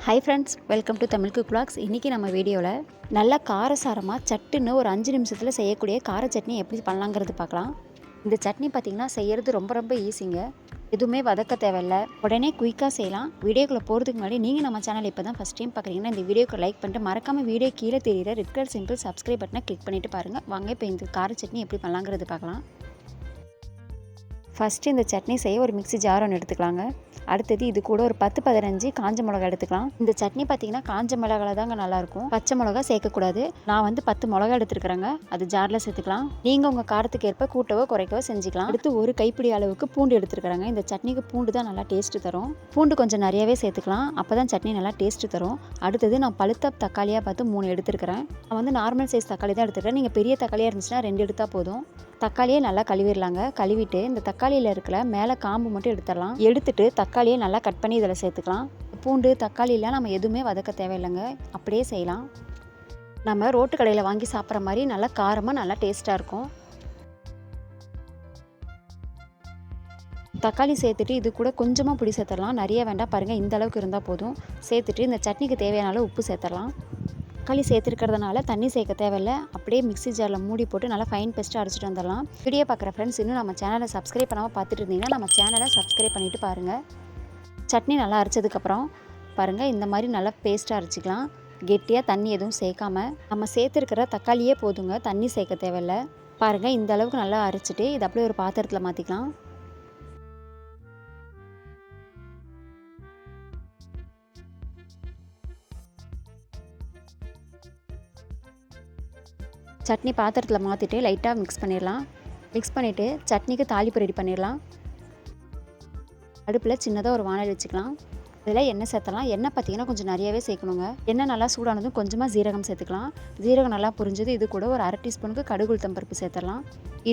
Hi friends, welcome to Tamil cook vlogs. இன்றைக்கி நம்ம வீடியோவில் நல்லா காரசாரமாக சட்டுன்னு ஒரு 5 நிமிஷத்தில் செய்யக்கூடிய கார சட்னி எப்படி பண்ணலாங்கிறது பார்க்கலாம். இந்த சட்னி பார்த்திங்கன்னா செய்கிறது ரொம்ப ஈஸிங்க. எதுவுமே வதக்க தேவையில்லை, உடனே குயிக்காக செய்யலாம். வீடியோக்குள்ளே போகிறதுக்கு முன்னாடி நீங்கள் நம்ம சேனல் இப்போ தான் ஃபஸ்ட் டைம் பார்க்குறீங்கன்னா இந்த வீடியோக்கு லைக் பண்ணிட்டு மறக்காமல் வீடியோ கீழே தெரியுற ரெட் கலர் சிம்பிள் சப்ஸ்கிரைப் பட்டனை கிளிக் பண்ணிவிட்டு பாருங்கள். வாங்க இப்போ இந்த கார சட்னி எப்படி பண்ணலாங்கிறது பார்க்கலாம். ஃபஸ்ட்டு இந்த சட்னி செய்ய ஒரு மிக்ஸி ஜார் ஒன்று எடுத்துக்கலாங்க. அடுத்தது இது கூட ஒரு 10-15 காஞ்ச மிளகா எடுத்துக்கலாம். இந்த சட்னி பார்த்திங்கன்னா காஞ்ச மிளகால தாங்க நல்லாயிருக்கும், பச்சை மிளகா சேர்க்கக்கூடாது. நான் வந்து 10 மிளகா எடுத்துருக்குறேங்க, அது ஜாரில் சேர்த்துக்கலாம். நீங்கள் உங்கள் காரத்துக்கு ஏற்ப கூட்டவோ குறைக்கவோ செஞ்சுக்கலாம். அடுத்து ஒரு கைப்பிடி அளவுக்கு பூண்டு எடுத்துருக்குறாங்க. இந்த சட்னிக்கு பூண்டு தான் நல்லா டேஸ்ட்டு தரும். பூண்டு கொஞ்சம் நிறையவே சேர்த்துக்கலாம், அப்போ தான் சட்னி நல்லா டேஸ்ட்டு தரும். அடுத்தது நான் பழுத்த தக்காளியாக பார்த்து 3 எடுத்துருக்கிறேன். நான் வந்து நார்மல் சைஸ் தக்காளி தான் எடுத்துக்கிறேன். நீங்கள் பெரிய தக்காளியாக இருந்துச்சுன்னா 2 எடுத்தால் போதும். தக்காளியே நல்லா கழுவிடலாங்க. கழுவிட்டு இந்த தக்காளியில் இருக்கிற மேலே காம்பு மட்டும் எடுத்துடலாம். எடுத்துட்டு தக்காளியை நல்லா கட் பண்ணி இதில் சேர்த்துக்கலாம். பூண்டு தக்காளியெலாம் நம்ம எதுவுமே வதக்க தேவையில்லைங்க, அப்படியே செய்யலாம். நம்ம ரோட்டு கடையில் வாங்கி சாப்பிட்ற மாதிரி நல்லா காரமாக நல்லா டேஸ்ட்டாக இருக்கும். தக்காளி சேர்த்துட்டு இது கூட கொஞ்சமாக புளி சேர்த்துடலாம், நிறைய வேண்டாம் பாருங்கள், இந்த அளவுக்கு இருந்தால் போதும். சேர்த்துட்டு இந்த சட்னிக்கு தேவையான அளவு உப்பு சேர்த்துடலாம். தக்காளி சேர்த்துருக்கிறதுனால தண்ணி சேர்க்க தேவையில்லை, அப்படியே மிக்ஸி ஜாரில் மூடி போட்டு நல்லா ஃபைன் பேஸ்ட்டாக அரைச்சிட்டு வந்துடலாம். வீடியோ பார்க்குற ஃப்ரெண்ட்ஸ் இன்னும் நம்ம சேனலை சப்ஸ்கிரைப் பண்ணாமல் பார்த்துட்டு இருந்தீங்கன்னா நம்ம சேனலை சப்ஸ்கிரைப் பண்ணிவிட்டு பாருங்கள். சட்னி நல்லா அரைச்சதுக்கப்புறம் பாருங்கள், இந்த மாதிரி நல்லா பேஸ்ட்டாக அரைச்சிக்கலாம். கெட்டியாக தண்ணி எதுவும் சேர்க்காமல் நம்ம சேர்த்துருக்கிற தக்காளியே போதுங்க, தண்ணி சேர்க்க தேவையில்லை. பாருங்கள், இந்த அளவுக்கு நல்லா அரைச்சிட்டு இதை அப்படியே ஒரு பாத்திரத்தில் மாற்றிக்கலாம். சட்னி பாத்திரத்தில் மாற்றிட்டு லைட்டாக மிக்ஸ் பண்ணிடலாம். மிக்ஸ் பண்ணிவிட்டு சட்னிக்கு தாளிப்பு ரெடி பண்ணிடலாம். அடுப்பில் சின்னதாக ஒரு வானல் வச்சுக்கலாம். இதில் எண்ணெய் சேர்த்தலாம். எண்ணெய் பார்த்திங்கன்னா கொஞ்சம் நிறையவே சேர்க்கணுங்க. எண்ணெய் நல்லா சூடானதும் கொஞ்சமாக ஜீரகம் சேர்த்துக்கலாம். ஜீரகம் நல்லா புரிஞ்சது இது கூட ஒரு 1/2 டீஸ்பூனுக்கு கடுகு உளுத்தம் பருப்பு சேர்த்துடலாம்.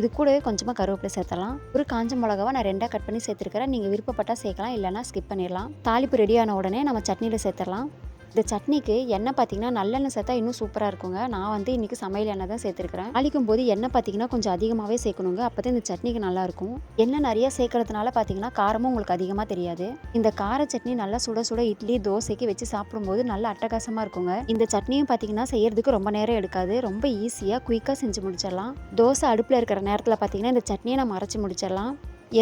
இது கூட கொஞ்சமாக கருவேப்பிலை சேர்த்துடலாம். ஒரு காஞ்ச மிளகாவை நான் 2ஆக கட் பண்ணி சேர்த்துருக்கிறேன். நீங்கள் விருப்பப்பட்டால் சேர்க்கலாம், இல்லைனா ஸ்கிப் பண்ணிடலாம். தாளிப்பு ரெடியான உடனே நம்ம சட்னியில் சேர்த்துடலாம். இந்த சட்னிக்கு எண்ணெய் பார்த்திங்கன்னா நல்லெண்ணெய் சேர்த்தா இன்னும் சூப்பராக இருக்குங்க. நான் வந்து இன்றைக்கி சமையல் எண்ணெய் தான் சேர்த்துருக்கிறேன். தாளிக்கும் போது எண்ணெய் பார்த்திங்கன்னா கொஞ்சம் அதிகமாகவே சேர்க்கணுங்க, அப்போ தான் இந்த சட்னிக்கு நல்லாயிருக்கும். எண்ணெய் நிறையா சேர்க்கறதுனால பார்த்திங்கன்னா காரமும் உங்களுக்கு அதிகமாக தெரியாது. இந்த கார சட்னி நல்லா சுட சுட இட்லி தோசைக்கு வச்சு சாப்பிடும்போது நல்லா அட்டகாசமாக இருக்குங்க. இந்த சட்னியும் பார்த்திங்கன்னா செய்யறதுக்கு ரொம்ப நேரம் எடுக்காது, ரொம்ப ஈஸியாக குயிக்காக செஞ்சு முடிச்சிடலாம். தோசை அடுப்பில் இருக்கிற நேரத்தில் பார்த்திங்கன்னா இந்த சட்னியை நம்ம அரைச்சி முடிச்சிடலாம்.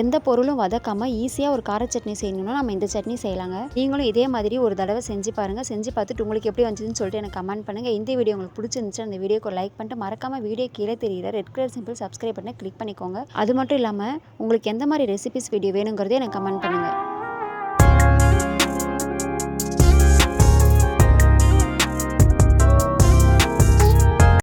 எந்த பொருளும் வதக்காமல் ஈஸியாக ஒரு கார சட்னி செய்யணும்னா நம்ம இந்த சட்னி செய்யலாங்க. நீங்களும் இதே மாதிரி ஒரு தடவை செஞ்சு பாருங்கள். செஞ்சு பார்த்துட்டு உங்களுக்கு எப்படி வந்துச்சுன்னு சொல்லிட்டு எனக்கு கமெண்ட் பண்ணுங்கள். இந்த வீடியோ உங்களுக்கு பிடிச்சிருந்துச்சு அந்த வீடியோக்கு லைக் பண்ணிட்டு மறக்காமல் வீடியோ கீழே தெரியுற ரெட் கலர் சிம்பிள் சப்ஸ்கிரைப் பண்ணி கிளிக் பண்ணிக்கோங்க. அது மட்டும் இல்லாமல் உங்களுக்கு எந்த மாதிரி ரெசிபிஸ் வீடியோ வேணுங்கிறதே எனக்கு கமெண்ட் பண்ணுங்கள்.